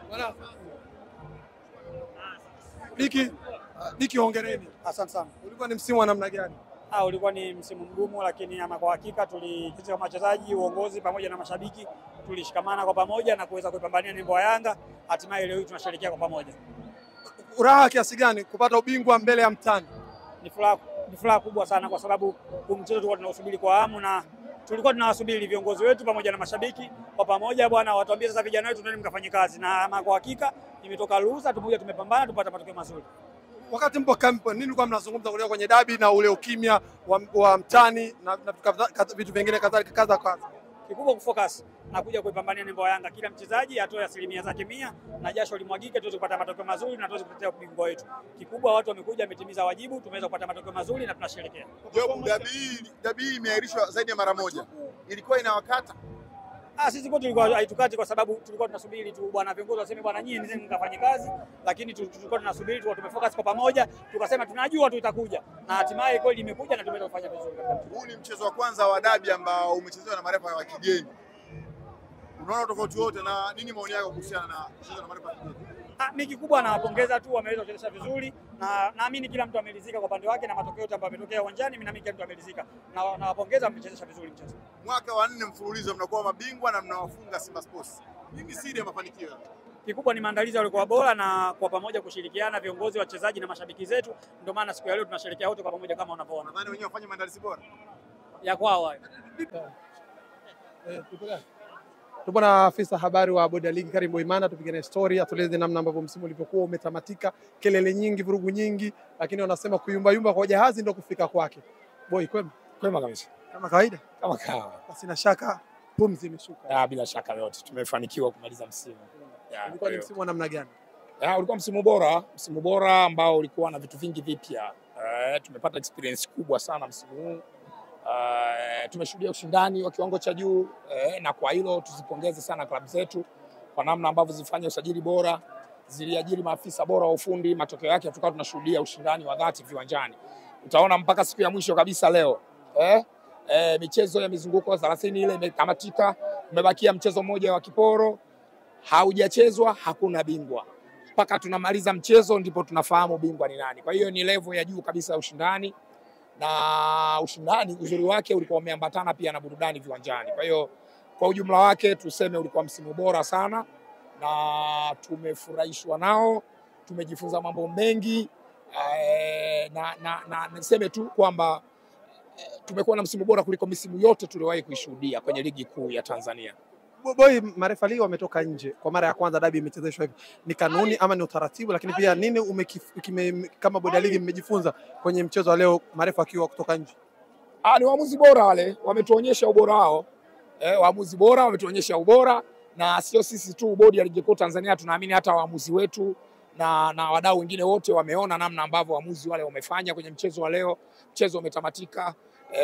Bwana Diki, hongereni. Asante sana. Ulikuwa ni msimu wa namna gani? Ulikuwa ni msimu mgumu, lakini ama kwa hakika kama wachezaji, uongozi pamoja na mashabiki tulishikamana kwa pamoja na kuweza kuipambania nembo ya Yanga. Hatimaye leo hii tunasherehekea kwa pamoja. Furaha kiasi gani kupata ubingwa mbele ya mtani? Ni furaha kubwa sana, kwa sababu huu mchezo tulikuwa tunausubiri kwa hamu na tulikuwa tunawasubiri viongozi wetu pamoja na mashabiki kwa pamoja. Bwana, watuambie sasa vijana wetu ndio mkafanye kazi, na ama kwa hakika imetoka ruhusa, tumoja tumepambana tupata matokeo mazuri. Wakati mpo kampo, nini kwa mnazungumza kutoka kwenye dabi na ule ukimya wa mtani na vitu vingine kadhalika kaza? Kikubwa kufocus na kuja kuipambania nembo ya Yanga. Kila mchezaji atoe asilimia zake 100 na jasho limwagike tuweze kupata matokeo mazuri na tuweze kutetea ubingwa wetu. Kikubwa watu wamekuja, wametimiza wajibu, tumeweza kupata matokeo mazuri na tunasherehekea. Dabi imeahirishwa zaidi ya mara moja. Ilikuwa inawakata. Sisi kwa tulikuwa haitukati, kwa sababu tulikuwa tunasubiri tu bwana viongozi waseme bwana nyinyi nzeni mkafanye kazi, lakini tulikuwa tunasubiri, tulikuwa tumefocus kwa pamoja, tukasema tunajua tu itakuja na hatimaye kweli imekuja na tumeweza kufanya vizuri. Huu ni mchezo wa kwanza wa dabi ambao umechezewa na marefa wa kigeni. Unaona tofauti wote, na nini maoni yako kuhusiana na mchezo na marefa wa kigeni? Mimi kikubwa nawapongeza tu, wameweza kucheza vizuri na naamini kila mtu ameridhika kwa upande wake na matokeo yote ambayo yametokea uwanjani. Mimi naamini kila mtu ameridhika na nawapongeza, wamecheza vizuri mchezo. Mwaka wa 4 mfululizo mnakuwa mabingwa na mnawafunga Simba Sports. Nini siri ya mafanikio? Kikubwa ni maandalizi yalikuwa bora na kwa pamoja kushirikiana viongozi, wachezaji na mashabiki zetu, ndio maana siku ya leo tunasherehekea wote kwa pamoja kama unavyoona. Nadhani wenyewe wafanye maandalizi bora ya kwao. Tupo na afisa habari wa Bodi ya Ligi Karim Boimana, tupigane story, atueleze namna ambavyo msimu ulivyokuwa umetamatika, kelele nyingi, vurugu nyingi, lakini wanasema kuyumba kwa jahazi ndio kufika kwake. Boy, kwema kabisa. Kama kawaida? Kama kawa. Basi na shaka pumzi imeshuka. Bila shaka yote tumefanikiwa kumaliza msimu. Ulikuwa ni msimu wa namna gani? Ulikuwa msimu bora ambao ulikuwa na vitu vingi vipya. Tumepata experience kubwa sana msimu huu. Tumeshuhudia ushindani wa kiwango cha juu, na kwa hilo tuzipongeze sana klabu zetu kwa namna ambavyo zilifanya usajili bora, ziliajiri maafisa bora wa ufundi. Matokeo yake tukawa tunashuhudia ushindani wa dhati viwanjani. Utaona mpaka siku ya mwisho kabisa leo michezo ya mizunguko 30 ile imetamatika, umebakia mchezo mmoja wa kiporo haujachezwa, hakuna bingwa. Mpaka tunamaliza mchezo ndipo tunafahamu bingwa ni nani. Kwa hiyo ni level ya juu kabisa ya ushindani, na ushindani uzuri wake ulikuwa umeambatana pia na burudani viwanjani. Kwa hiyo kwa ujumla wake tuseme ulikuwa msimu bora sana na tumefurahishwa nao, tumejifunza mambo mengi, na niseme tu kwamba tumekuwa na msimu bora kuliko misimu yote tuliyowahi kuishuhudia kwenye ligi kuu ya Tanzania. Boy, marefa ligi wametoka nje kwa mara ya kwanza, dabi imechezeshwa hivi. Ni kanuni ama ni utaratibu? Lakini pia nini kama Bodi ya Ligi mmejifunza kwenye mchezo wa leo marefa wakiwa kutoka nje? Ni waamuzi bora wale, wametuonyesha ubora wao. Waamuzi bora wametuonyesha ubora, na sio sisi tu, Bodi ya Ligi kuu Tanzania tunaamini hata waamuzi wetu na wadau wengine wote wameona namna ambavyo waamuzi wale wamefanya kwenye mchezo wa leo. Mchezo umetamatika,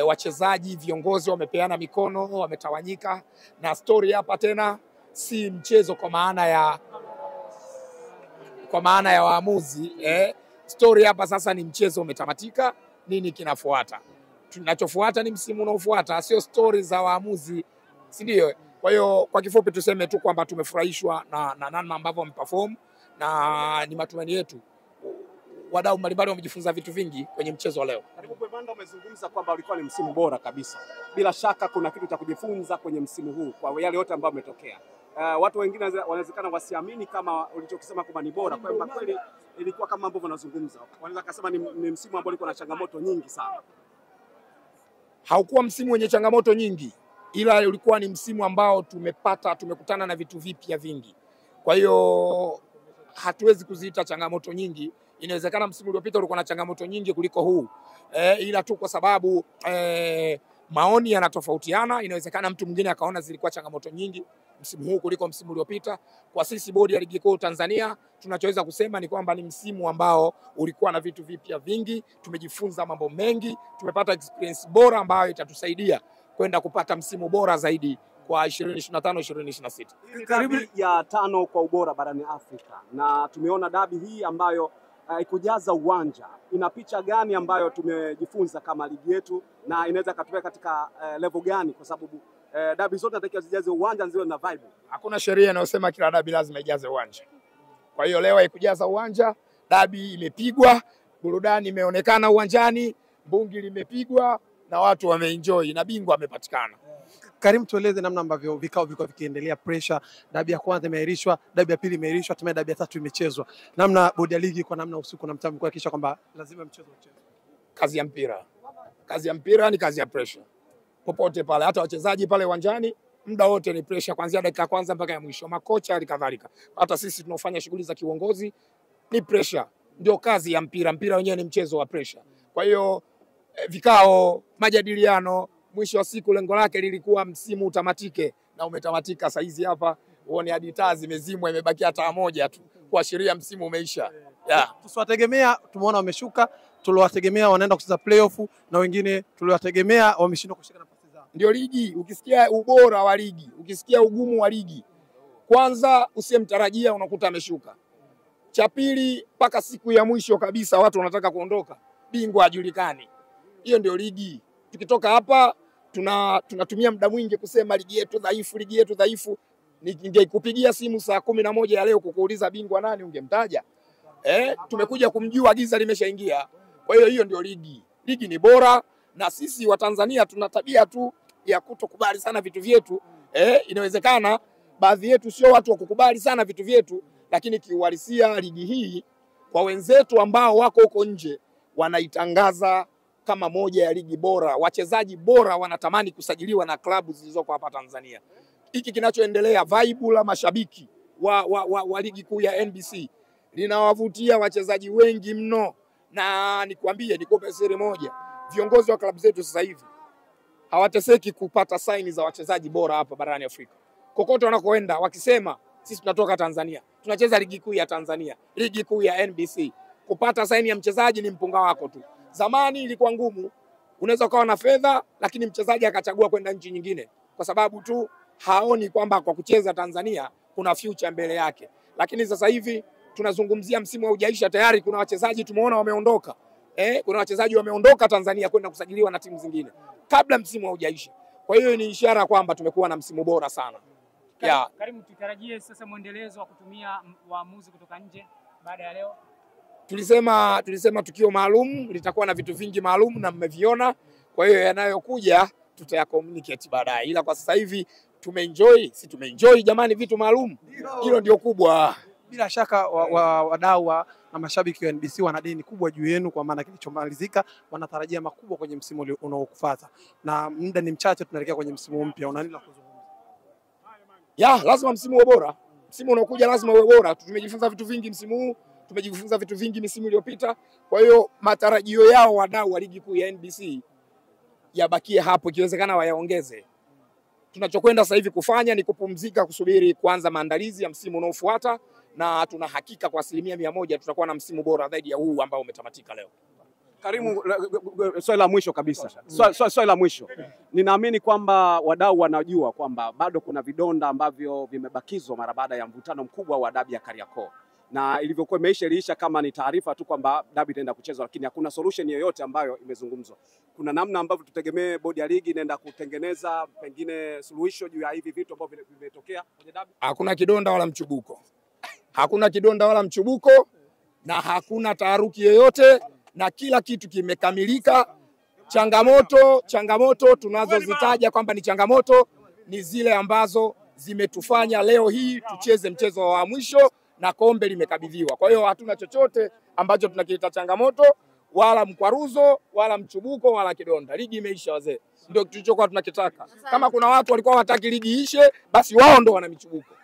wachezaji, viongozi wamepeana mikono, wametawanyika, na story hapa tena si mchezo kwa maana ya waamuzi. Story hapa sasa ni mchezo umetamatika, nini kinafuata? Tunachofuata ni msimu unaofuata, sio story za waamuzi, si ndio? Kwa hiyo kwa kifupi tuseme tu kwamba tumefurahishwa na namna ambavyo wameperform, na ni matumaini yetu wadau mbalimbali wamejifunza vitu vingi kwenye mchezo wa leo. Karibu Boimanda, umezungumza kwamba ulikuwa ni msimu bora kabisa. Bila shaka kuna kitu cha kujifunza kwenye msimu huu kwa yale yote ambayo yametokea. Watu wengine wanawezekana wasiamini kama ulichokisema kwamba ni bora, kwamba kweli ilikuwa kama ambavyo wanazungumza. Wanaweza kusema ni msimu ambao ulikuwa na changamoto nyingi sana. Haukuwa msimu wenye changamoto nyingi, ila ulikuwa ni msimu ambao tumekutana na vitu vipya vingi. Kwa hiyo hatuwezi kuziita changamoto nyingi. Inawezekana msimu uliopita ulikuwa na changamoto nyingi kuliko huu, ila tu kwa sababu maoni yanatofautiana. Inawezekana mtu mwingine akaona zilikuwa changamoto nyingi msimu huu kuliko msimu uliopita. Kwa sisi Bodi ya Ligi kuu Tanzania tunachoweza kusema ni kwamba ni msimu ambao ulikuwa na vitu vipya vingi, tumejifunza mambo mengi, tumepata experience bora ambayo itatusaidia kwenda kupata msimu bora zaidi kwa 2025-2026. Karibu ya 5 kwa ubora barani Afrika, na tumeona dabi hii ambayo ikujaza uwanja. Ina picha gani ambayo tumejifunza kama ligi yetu, na inaweza katupea katika level gani, kwa sababu dabi zote natakiwa zijaze uwanja ziwe na vibe. Hakuna sheria inayosema kila dabi lazima ijaze uwanja. Kwa hiyo leo haikujaza uwanja, dabi imepigwa, burudani imeonekana uwanjani, mbungi limepigwa na watu wameenjoy na bingwa amepatikana. Karim, tueleze namna ambavyo vikao vilikuwa vikiendelea, pressure, dabi ya kwanza imeahirishwa, dabi ya pili imeahirishwa, hatimaye dabi ya tatu imechezwa. Namna bodi ya ligi kwa namna usiku na mtamu kuhakikisha kwamba lazima mchezo uchezwe. Kazi ya mpira. Kazi ya mpira ni kazi ya pressure. Popote pale, hata wachezaji pale uwanjani muda wote ni pressure kuanzia dakika kwanza mpaka ya mwisho. Makocha halikadhalika. Hata sisi tunaofanya shughuli za kiuongozi ni pressure. Ndio kazi ya mpira. Mpira wenyewe ni mchezo wa pressure. Kwa hiyo vikao, majadiliano, mwisho wa siku lengo lake lilikuwa msimu utamatike na umetamatika. Saizi hapa uone hadi taa zimezimwa, imebakia taa moja tu kuashiria msimu umeisha. Tusiwategemea, tumeona wameshuka, tuliwategemea wanaenda kucheza playoff na wengine tuliwategemea wameshindwa kushika nafasi zao. Ndio ligi, ukisikia ubora wa ligi, ukisikia ugumu wa ligi, kwanza usiyemtarajia unakuta ameshuka. Cha pili, mpaka siku ya mwisho kabisa watu wanataka kuondoka, bingwa hajulikani. Hiyo ndio ligi. Tukitoka hapa tunatumia muda mwingi kusema ligi yetu dhaifu, ligi yetu dhaifu. Ningekupigia simu saa 11 ya leo kukuuliza bingwa nani ungemtaja? Tumekuja kumjua, giza limeshaingia. Kwa hiyo hiyo ndio ligi. Ligi ni bora na sisi wa Tanzania tuna tabia tu ya kutokubali sana vitu vyetu. Inawezekana baadhi yetu sio watu wa kukubali sana vitu vyetu, lakini kiuhalisia ligi hii kwa wenzetu ambao wako huko nje wanaitangaza kama moja ya ligi bora. Wachezaji bora wanatamani kusajiliwa na klabu zilizoko hapa Tanzania. Hiki kinachoendelea, vibe la mashabiki wa ligi kuu ya NBC linawavutia wachezaji wengi mno, na nikwambie, nikupe siri moja, viongozi wa klabu zetu sasa hivi hawateseki kupata saini za wachezaji bora hapa barani Afrika. Kokote wanakoenda wakisema sisi tunatoka Tanzania, tunacheza ligi kuu ya Tanzania, ligi kuu ya NBC, kupata saini ya mchezaji ni mpunga wako tu. Zamani ilikuwa ngumu, unaweza ukawa na fedha lakini mchezaji akachagua kwenda nchi nyingine kwa sababu tu haoni kwamba kwa kucheza Tanzania kuna future mbele yake. Lakini sasa hivi tunazungumzia msimu haujaisha, tayari kuna wachezaji tumeona wameondoka. Kuna wachezaji wameondoka Tanzania kwenda kusajiliwa na timu zingine kabla msimu haujaisha. Kwa hiyo ni ishara kwamba tumekuwa na msimu bora sana. Karim, tutarajie sasa muendelezo wa kutumia waamuzi kutoka nje baada ya leo? Tulisema tukio maalum litakuwa na vitu vingi maalum na mmeviona. Kwa hiyo yanayokuja tutayacommunicate baadaye. Ila kwa sasa hivi tumeenjoy jamani, vitu maalum. Hilo ndio kubwa. Bila shaka wadau na mashabiki wa NBC wana deni kubwa juu yenu, kwa maana kilichomalizika wanatarajia makubwa kwenye msimu unaokufuata. Na muda ni mchache, tunaelekea kwenye msimu mpya. Una nini la kuzungumza? Lazima msimu uwe bora. Msimu unaokuja lazima uwe bora. Tumejifunza vitu vingi msimu huu, tumejifunza vitu vingi misimu iliyopita. Kwa hiyo matarajio yao wadau wa ligi kuu ya NBC yabakie hapo, ikiwezekana wayaongeze. Tunachokwenda sasa hivi kufanya ni kupumzika, kusubiri kuanza maandalizi ya msimu unaofuata, na tuna hakika kwa 100% tutakuwa na msimu bora zaidi ya huu ambao umetamatika leo. Karimu, swali la mwisho kabisa. Swali la mwisho. Ninaamini kwamba wadau wanajua kwamba bado kuna vidonda ambavyo vimebakizwa mara baada ya mvutano mkubwa wa dabi ya Kariakoo. Na ilivyokuwa imeisha kama ni taarifa tu kwamba dabi itaenda kuchezwa, lakini hakuna solution yoyote ambayo imezungumzwa. Kuna namna ambavyo tutegemee bodi ya ligi inaenda kutengeneza pengine suluhisho juu ya hivi vitu ambavyo vimetokea kwenye dabi? Hakuna kidonda wala mchubuko. Hakuna kidonda wala mchubuko na hakuna taharuki yoyote, na kila kitu kimekamilika. Changamoto tunazozitaja kwamba ni changamoto ni zile ambazo zimetufanya leo hii tucheze mchezo wa mwisho na kombe limekabidhiwa. Kwa hiyo hatuna chochote ambacho tunakiita changamoto wala mkwaruzo wala mchubuko wala kidonda. Ligi imeisha wazee. Ndio tulichokuwa tunakitaka. Kama kuna watu walikuwa hawataki ligi ishe, basi wao ndo wana michubuko.